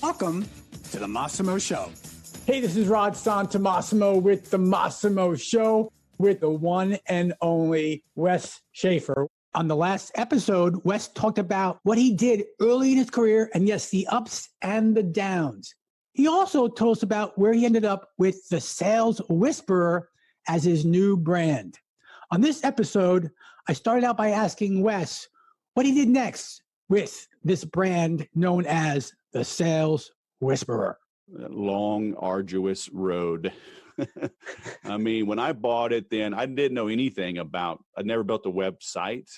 Welcome to the Massimo Show. Hey, this is Rod Massimo with the Massimo Show with the one and only Wes Schaeffer. On the last episode, Wes talked about what he did early in his career and yes, the ups and the downs. He also told us about where he ended up with the Sales Whisperer as his new brand. On this episode, I started out by asking Wes what he did next with this brand known as the Sales Whisperer. That long, arduous road. I mean, when I bought it then, I didn't know anything about, I'd never built a website,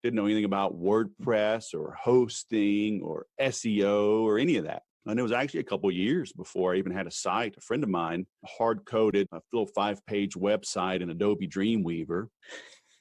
didn't know anything about WordPress or hosting or SEO or any of that. And it was actually a couple of years before I even had a site. A friend of mine hard-coded a little 5-page website in Adobe Dreamweaver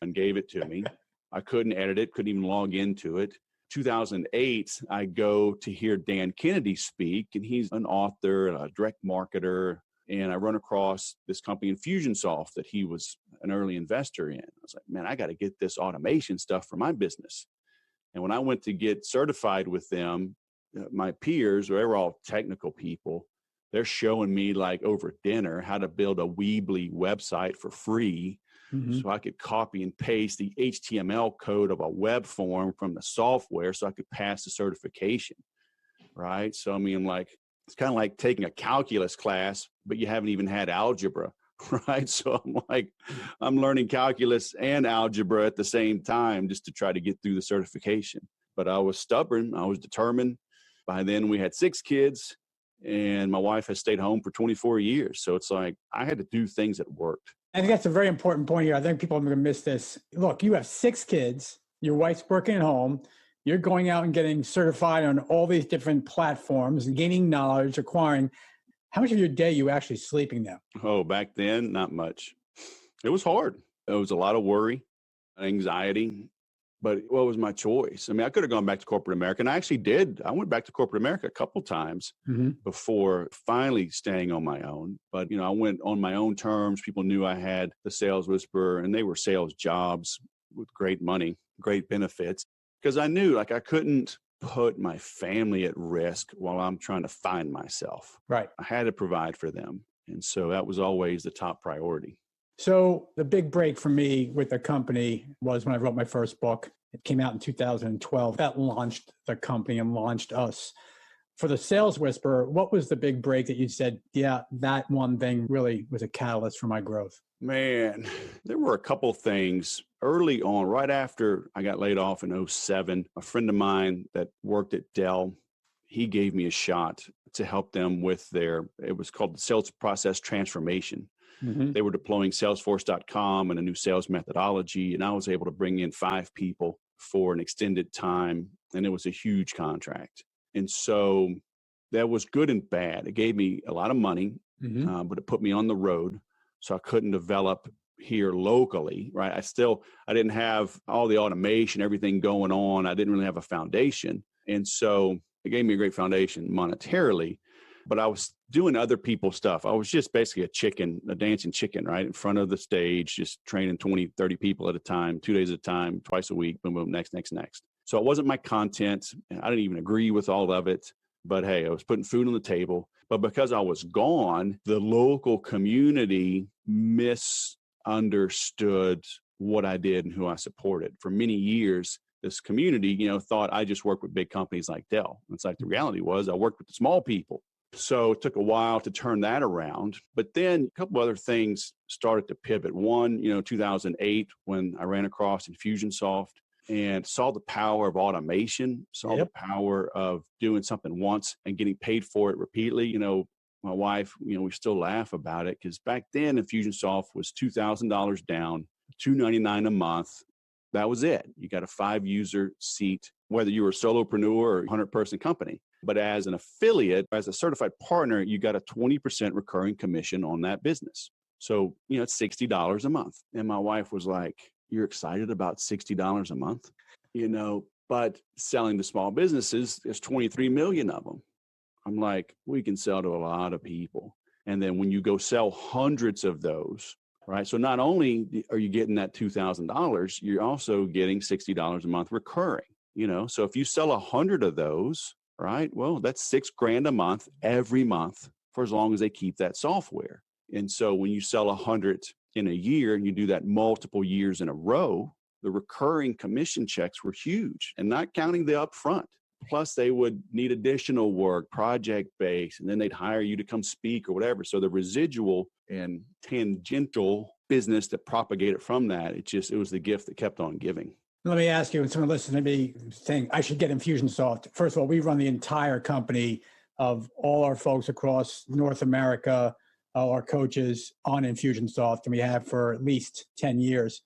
and gave it to me. I couldn't edit it, couldn't even log into it. 2008, I go to hear Dan Kennedy speak, and he's an author, a direct marketer, and I run across this company, Infusionsoft, that he was an early investor in. I was like, man, I got to get this automation stuff for my business. And when I went to get certified with them, my peers, they were all technical people. They're showing me like over dinner how to build a Weebly website for free. So I could copy and paste the HTML code of a web form from the software so I could pass the certification, right? So, I mean, like, it's kind of like taking a calculus class, but you haven't even had algebra, right? So I'm like, I'm learning calculus and algebra at the same time just to try to get through the certification. But I was stubborn. I was determined. By then we had 6 kids and my wife has stayed home for 24 years. So it's like, I had to do things that worked. I think that's a very important point here. I think people are going to miss this. Look, you have 6 kids. Your wife's working at home. You're going out and getting certified on all these different platforms and gaining knowledge, acquiring. How much of your day are you actually sleeping now? Oh, back then, not much. It was hard. It was a lot of worry, anxiety. But what was my choice? I mean, I could have gone back to corporate America, and I actually did. I went back to corporate America a couple times before finally staying on my own. But, you know, I went on my own terms. People knew I had the Sales Whisperer, and they were sales jobs with great money, great benefits, because I knew like I couldn't put my family at risk while I'm trying to find myself. Right. I had to provide for them. And so that was always the top priority. So the big break for me with the company was when I wrote my first book. It came out in 2012. That launched the company and launched us. For the Sales Whisperer, what was the big break that you said, yeah, that one thing really was a catalyst for my growth? Man, there were a couple things early on, right after I got laid off in 2007. A friend of mine that worked at Dell, he gave me a shot to help them with it was called the Sales Process Transformation. They were deploying Salesforce.com and a new sales methodology, and I was able to bring in 5 people for an extended time, and it was a huge contract. And so that was good and bad. It gave me a lot of money, but it put me on the road, so I couldn't develop here locally, right? I didn't have all the automation, everything going on. I didn't really have a foundation. And so it gave me a great foundation monetarily, but I was doing other people's stuff. I was just basically a dancing chicken, right? In front of the stage, just training 20, 30 people at a time, 2 days at a time, twice a week, boom, boom, next. So it wasn't my content. I didn't even agree with all of it, but hey, I was putting food on the table. But because I was gone, the local community misunderstood what I did and who I supported. For many years, this community, thought I just worked with big companies like Dell. It's like the reality was I worked with the small people. So it took a while to turn that around. But then a couple other things started to pivot. One, 2008, when I ran across Infusionsoft and saw the power of automation, saw the power of doing something once and getting paid for it repeatedly. My wife, we still laugh about it because back then Infusionsoft was $2,000 down, $299 a month. That was it. You got a 5-user seat, whether you were a solopreneur or 100-person company. But as an affiliate, as a certified partner, you got a 20% recurring commission on that business. So, it's $60 a month. And my wife was like, you're excited about $60 a month? But selling to small businesses, there's 23 million of them. I'm like, we can sell to a lot of people. And then when you go sell hundreds of those, right? So not only are you getting that $2,000, you're also getting $60 a month recurring, So if you sell 100 of those, right? Well, that's $6,000 a month every month for as long as they keep that software. And so when you sell 100 in a year and you do that multiple years in a row, the recurring commission checks were huge, and not counting the upfront. Plus, they would need additional work, project-based, and then they'd hire you to come speak or whatever. So the residual and tangential business that propagated from that, it was the gift that kept on giving. Let me ask you, when someone listening to me saying, I should get Infusionsoft. First of all, we run the entire company of all our folks across North America, our coaches on Infusionsoft, and we have for at least 10 years.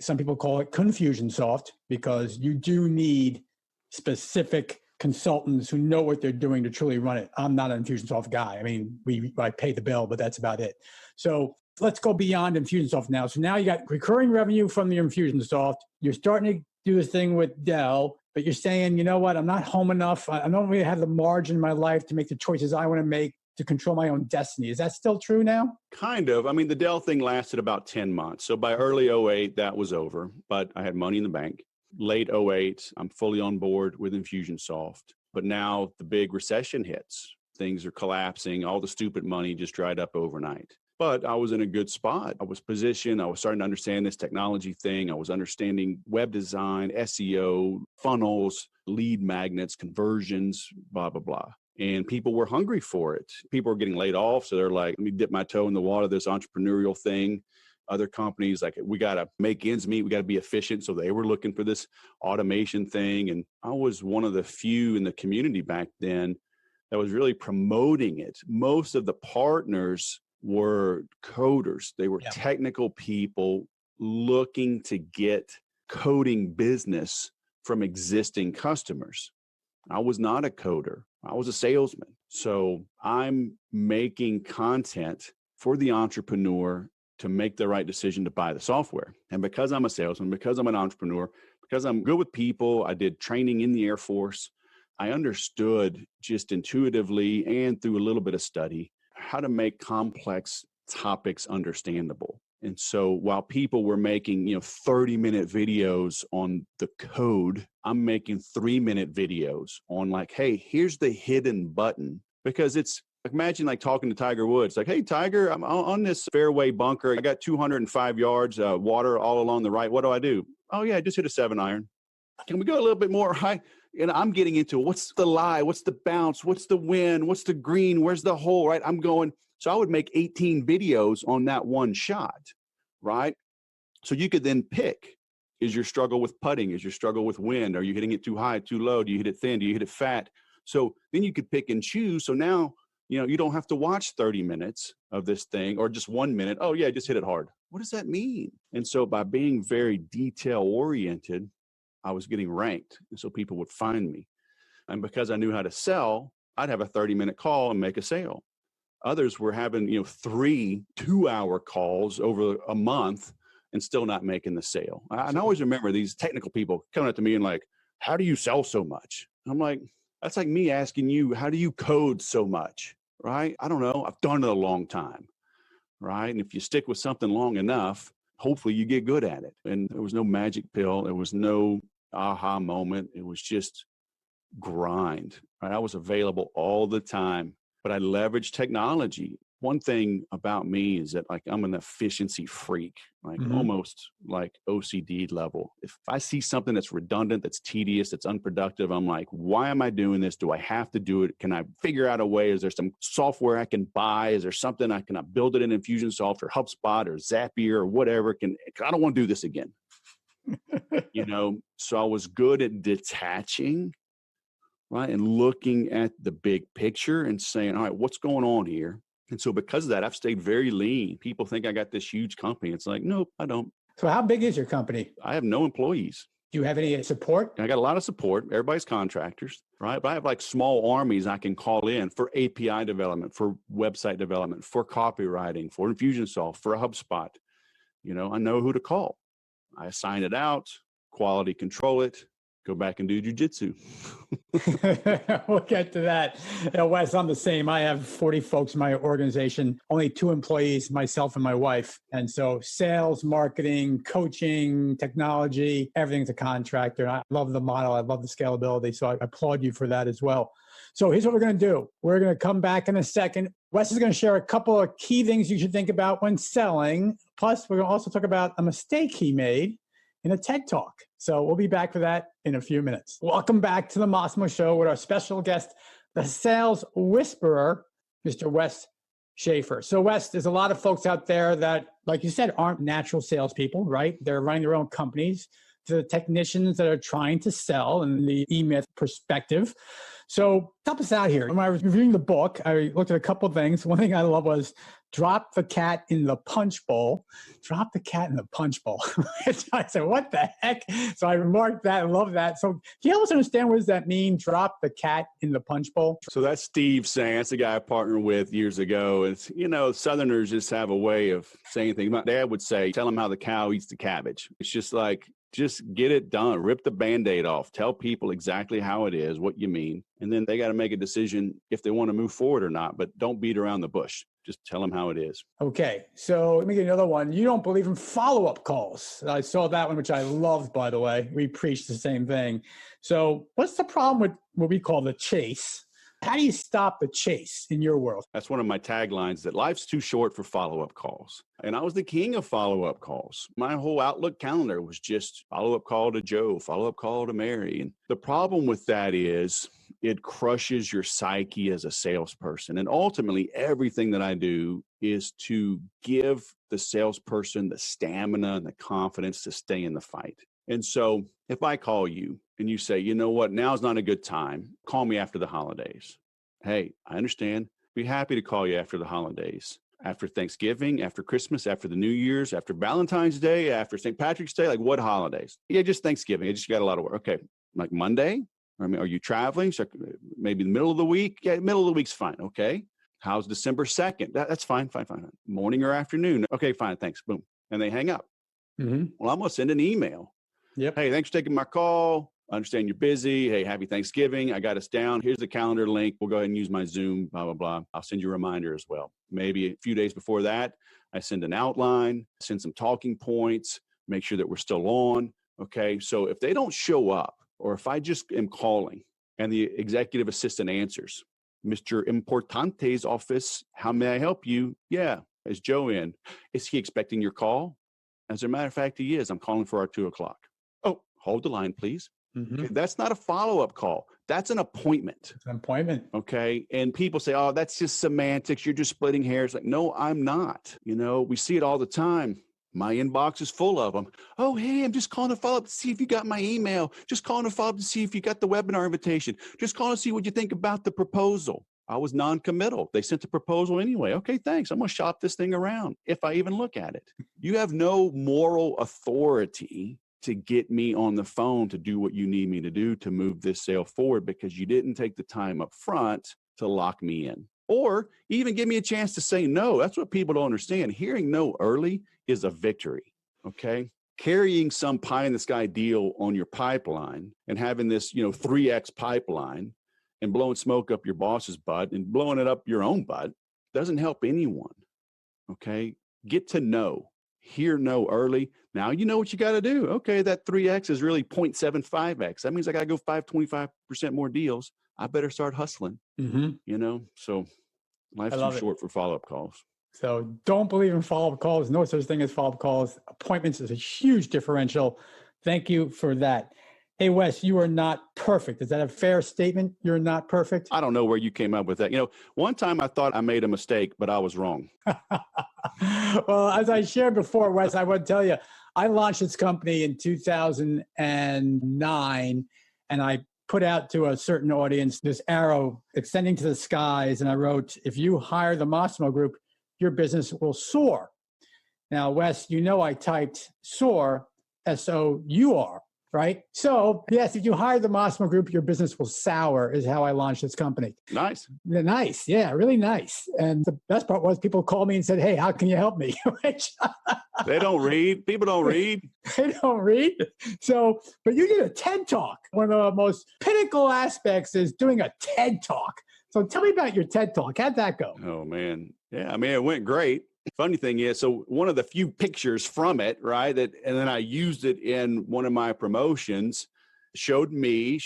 Some people call it Confusionsoft because you do need specific consultants who know what they're doing to truly run it. I'm not an Infusionsoft guy. I mean, I pay the bill, but that's about it. So let's go beyond Infusionsoft now. So now you got recurring revenue from the Infusionsoft. You're starting to do this thing with Dell, but you're saying, you know what? I'm not home enough. I don't really have the margin in my life to make the choices I want to make to control my own destiny. Is that still true now? Kind of. I mean, the Dell thing lasted about 10 months. So by early 08, that was over, but I had money in the bank. Late 08, I'm fully on board with Infusionsoft. But now the big recession hits. Things are collapsing. All the stupid money just dried up overnight. But I was in a good spot. I was positioned. I was starting to understand this technology thing. I was understanding web design, SEO, funnels, lead magnets, conversions, blah, blah, blah. And people were hungry for it. People were getting laid off. So they're like, let me dip my toe in the water, this entrepreneurial thing. Other companies, like, we got to make ends meet. We got to be efficient. So they were looking for this automation thing. And I was one of the few in the community back then that was really promoting it. Most of the partners were coders. They were technical people looking to get coding business from existing customers. I was not a coder. I was a salesman. So I'm making content for the entrepreneur to make the right decision to buy the software. And because I'm a salesman, because I'm an entrepreneur, because I'm good with people, I did training in the Air Force, I understood just intuitively and through a little bit of study how to make complex topics understandable. And so while people were making, 30-minute videos on the code, I'm making 3-minute videos on like, hey, here's the hidden button. Because it's, imagine like talking to Tiger Woods, like, hey, Tiger, I'm on this fairway bunker. I got 205 yards, water all along the right. What do I do? Oh, yeah, just hit a 7-iron. Can we go a little bit more high? And I'm getting into what's the lie? What's the bounce? What's the wind? What's the green? Where's the hole, right? I'm going. So I would make 18 videos on that one shot, right? So you could then pick, is your struggle with putting? Is your struggle with wind? Are you hitting it too high, too low? Do you hit it thin? Do you hit it fat? So then you could pick and choose. So now, you don't have to watch 30 minutes of this thing or just 1 minute. Oh yeah, just hit it hard. What does that mean? And so by being very detail oriented, I was getting ranked. And so people would find me. And because I knew how to sell, I'd have a 30-minute call and make a sale. Others were having, 3 2-hour calls over a month and still not making the sale. I always remember these technical people coming up to me and like, how do you sell so much? And I'm like, that's like me asking you, how do you code so much? Right? I don't know. I've done it a long time. Right? And if you stick with something long enough, hopefully you get good at it. And there was no magic pill. There was no aha moment. It was just grind. Right? I was available all the time, but I leveraged technology. One thing about me is that like I'm an efficiency freak, like almost like OCD level. If I see something that's redundant, that's tedious, that's unproductive, I'm like, why am I doing this? Do I have to do it? Can I figure out a way? Is there some software I can buy? Is there something I can build it in Infusionsoft or HubSpot or Zapier or whatever? I don't want to do this again. So I was good at detaching, right? And looking at the big picture and saying, all right, what's going on here? And so because of that, I've stayed very lean. People think I got this huge company. It's like, nope, I don't. So how big is your company? I have no employees. Do you have any support? I got a lot of support. Everybody's contractors, right? But I have like small armies I can call in for API development, for website development, for copywriting, for Infusionsoft, for HubSpot. I know who to call. I assign it out, quality control it, go back and do jujitsu. We'll get to that. Wes, I'm the same. I have 40 folks in my organization, only 2 employees, myself and my wife. And so sales, marketing, coaching, technology, everything's a contractor. I love the model. I love the scalability. So I applaud you for that as well. So here's what we're going to do. We're going to come back in a second. Wes is going to share a couple of key things you should think about when selling. Plus, we're going to also talk about a mistake he made in a TED Talk. So we'll be back for that in a few minutes. Welcome back to the Massimo Show with our special guest, the sales whisperer, Mr. Wes Schaeffer. So Wes, there's a lot of folks out there that, like you said, aren't natural salespeople, right? They're running their own companies. The technicians that are trying to sell in the E-Myth perspective. So help us out here. When I was reviewing the book, I looked at a couple of things. One thing I love was drop the cat in the punch bowl. Drop the cat in the punch bowl. I said, what the heck? So I remarked that. I love that. So can you help us understand, what does that mean? Drop the cat in the punch bowl? So that's Steve saying, that's the guy I partnered with years ago. It's, Southerners just have a way of saying things. My dad would say, tell them how the cow eats the cabbage. It's just like, just get it done. Rip the Band-Aid off. Tell people exactly how it is, what you mean. And then they got to make a decision if they want to move forward or not. But don't beat around the bush. Just tell them how it is. Okay. So let me get another one. You don't believe in follow-up calls. I saw that one, which I loved, by the way. We preached the same thing. So what's the problem with what we call the chase? How do you stop the chase in your world? That's one of my taglines, that life's too short for follow-up calls. And I was the king of follow-up calls. My whole Outlook calendar was just follow-up call to Joe, follow-up call to Mary. And the problem with that is it crushes your psyche as a salesperson. And ultimately, everything that I do is to give the salesperson the stamina and the confidence to stay in the fight. And so if I call you and you say, you know what, now's not a good time, call me after the holidays. Hey, I understand. Be happy to call you after the holidays, after Thanksgiving, after Christmas, after the New Year's, after Valentine's Day, after St. Patrick's Day, like what holidays? Yeah, just Thanksgiving. I just got a lot of work. Okay, like Monday? Are you traveling? So maybe the middle of the week? Yeah, middle of the week's fine. Okay. How's December 2nd? That's fine. Morning or afternoon? Okay, fine. Thanks. Boom. And they hang up. Mm-hmm. Well, I'm going to send an email. Yep. Hey, thanks for taking my call. I understand you're busy. Hey, happy Thanksgiving. I got us down. Here's the calendar link. We'll go ahead and use my Zoom, blah, blah, blah. I'll send you a reminder as well. Maybe a few days before that, I send an outline, send some talking points, make sure that we're still on. Okay. So if they don't show up, or if I just am calling and the executive assistant answers, Mr. Importante's office, how may I help you? Yeah. Is Joe in? Is he expecting your call? As a matter of fact, he is. I'm calling for our 2:00. Oh, hold the line, please. Mm-hmm. Okay, that's not a follow-up call. That's an appointment. It's an appointment. Okay. And people say, oh, that's just semantics. You're just splitting hairs. Like, no, I'm not. We see it all the time. My inbox is full of them. Oh, hey, I'm just calling to follow up to see if you got my email. Just calling to follow up to see if you got the webinar invitation. Just calling to see what you think about the proposal. I was non-committal. They sent the proposal anyway. Okay, thanks. I'm going to shop this thing around if I even look at it. You have no moral authority to get me on the phone to do what you need me to do to move this sale forward, because you didn't take the time up front to lock me in, or even give me a chance to say no. That's what people don't understand. Hearing no early is a victory. Okay. Carrying some pie in the sky deal on your pipeline and having this, 3X pipeline and blowing smoke up your boss's butt and blowing it up your own butt doesn't help anyone. Okay. Get to know. Hear no early. Now you know what you got to do. Okay, that 3X is really 0.75X. That means I got to go 25% more deals. I better start hustling. Mm-hmm. So life's too short for follow-up calls. So don't believe in follow-up calls. No such thing as follow-up calls. Appointments is a huge differential. Thank you for that. Hey, Wes, you are not perfect. Is that a fair statement? You're not perfect? I don't know where you came up with that. One time I thought I made a mistake, but I was wrong. Well, as I shared before, Wes, I would tell you, I launched this company in 2009, and I put out to a certain audience this arrow extending to the skies, and I wrote, if you hire the Massimo Group, your business will soar. Now, Wes, I typed soar, S-O-U-R. Right? So yes, if you hire the Massimo Group, your business will sour, is how I launched this company. Nice. Nice. Yeah, really nice. And the best part was people called me and said, hey, how can you help me? They don't read. People don't read. They don't read. So, but you did a TED Talk. One of the most pinnacle aspects is doing a TED Talk. So tell me about your TED Talk. How'd that go? Oh, man. Yeah, it went great. Funny thing is, so one of the few pictures from it, right, and then I used it in one of my promotions, showed the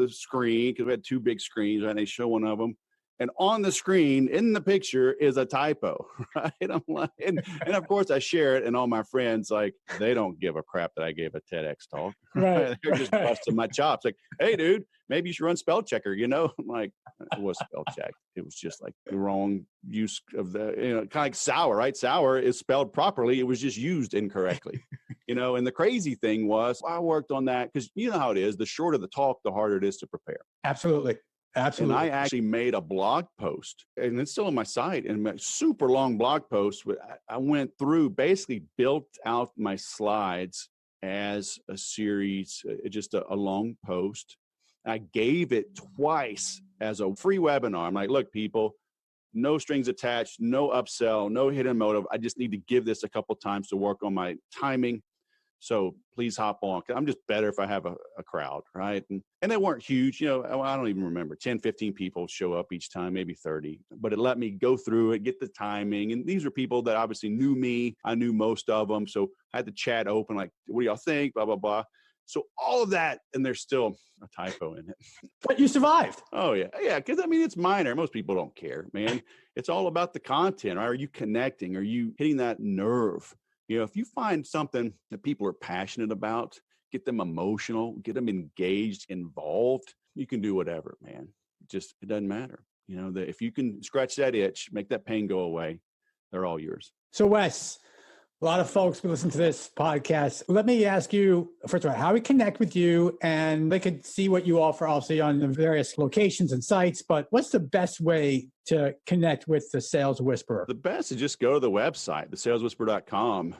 screen, because we had two big screens, and they show one of them. And on the screen in the picture is a typo, right? I'm like, and of course I share it, and all my friends, like, they don't give a crap that I gave a TEDx talk. Right. They're just busting my chops. Like, hey, dude, maybe you should run spell checker, I'm like, it was spell check. It was just like the wrong use of the, kind of like sour, right? Sour is spelled properly. It was just used incorrectly, and the crazy thing was I worked on that because you know how it is. The shorter the talk, the harder it is to prepare. Absolutely. Absolutely. And I actually made a blog post, and it's still on my site, and a super long blog post. I went through, basically built out my slides as a series, just a long post. I gave it twice as a free webinar. I'm like, look, people, no strings attached, no upsell, no hidden motive. I just need to give this a couple times to work on my timing. So please hop on. I'm just better if I have a crowd, right? And they weren't huge. I don't even remember. 10, 15 people show up each time, maybe 30. But it let me go through it, get the timing. And these are people that obviously knew me. I knew most of them. So I had the chat open, like, what do y'all think? Blah, blah, blah. So all of that, and there's still a typo in it. But you survived. Oh, yeah. Yeah, because, it's minor. Most people don't care, man. It's all about the content. Right? Are you connecting? Are you hitting that nerve? If you find something that people are passionate about, get them emotional, get them engaged, involved, you can do whatever, man. It doesn't matter. That if you can scratch that itch, make that pain go away, they're all yours. So Wes, a lot of folks will listen to this podcast. Let me ask you, first of all, how we connect with you, and they could see what you offer, obviously, on the various locations and sites, but what's the best way to connect with the Sales Whisperer? The best is just go to the website, thesaleswhisperer.com.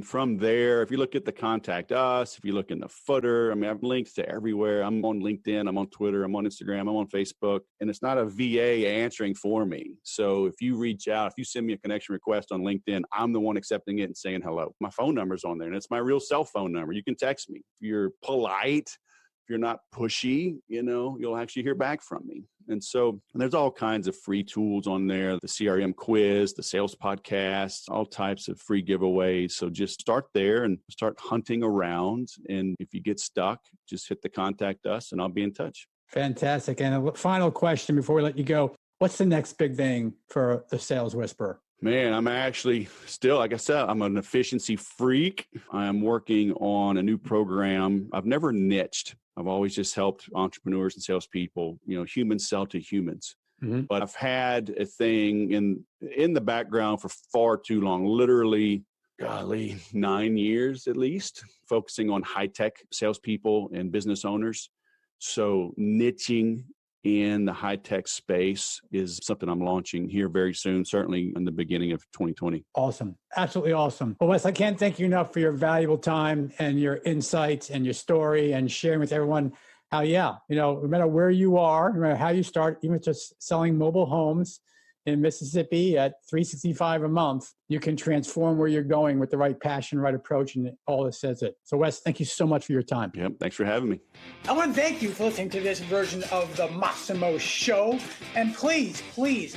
From there, if you look at the contact us, if you look in the footer, I have links to everywhere. I'm on LinkedIn, I'm on Twitter, I'm on Instagram, I'm on Facebook, and it's not a VA answering for me. So if you reach out, if you send me a connection request on LinkedIn, I'm the one accepting it and saying hello. My phone number's on there, and it's my real cell phone number. You can text me. If you're polite, if you're not pushy, you'll actually hear back from me. And so there's all kinds of free tools on there, the CRM quiz, the sales podcast, all types of free giveaways. So just start there and start hunting around. And if you get stuck, just hit the contact us and I'll be in touch. Fantastic. And a final question before we let you go. What's the next big thing for the Sales Whisperer? Man, I'm actually still, like I said, I'm an efficiency freak. I am working on a new program. I've never niched. I've always just helped entrepreneurs and salespeople, humans sell to humans. Mm-hmm. But I've had a thing in the background for far too long, literally, 9 years at least, focusing on high-tech salespeople and business owners. So niching in the high-tech space is something I'm launching here very soon, certainly in the beginning of 2020. Awesome. Absolutely awesome. Well, Wes, I can't thank you enough for your valuable time and your insights and your story and sharing with everyone how, no matter where you are, no matter how you start, even just selling mobile homes in Mississippi at $365 a month, you can transform where you're going with the right passion, right approach, and all that says it. So Wes, thank you so much for your time. Yep, thanks for having me. I want to thank you for listening to this version of the Massimo Show. And please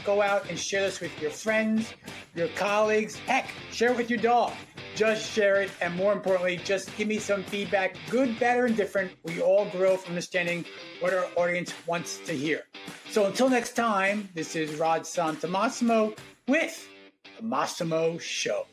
go out and share this with your friends, your colleagues. Heck, share it with your dog. Just share it. And more importantly, just give me some feedback, good, bad, or indifferent. We all grow from understanding what our audience wants to hear. So until next time, this is Rod Santamassimo with the Massimo Show.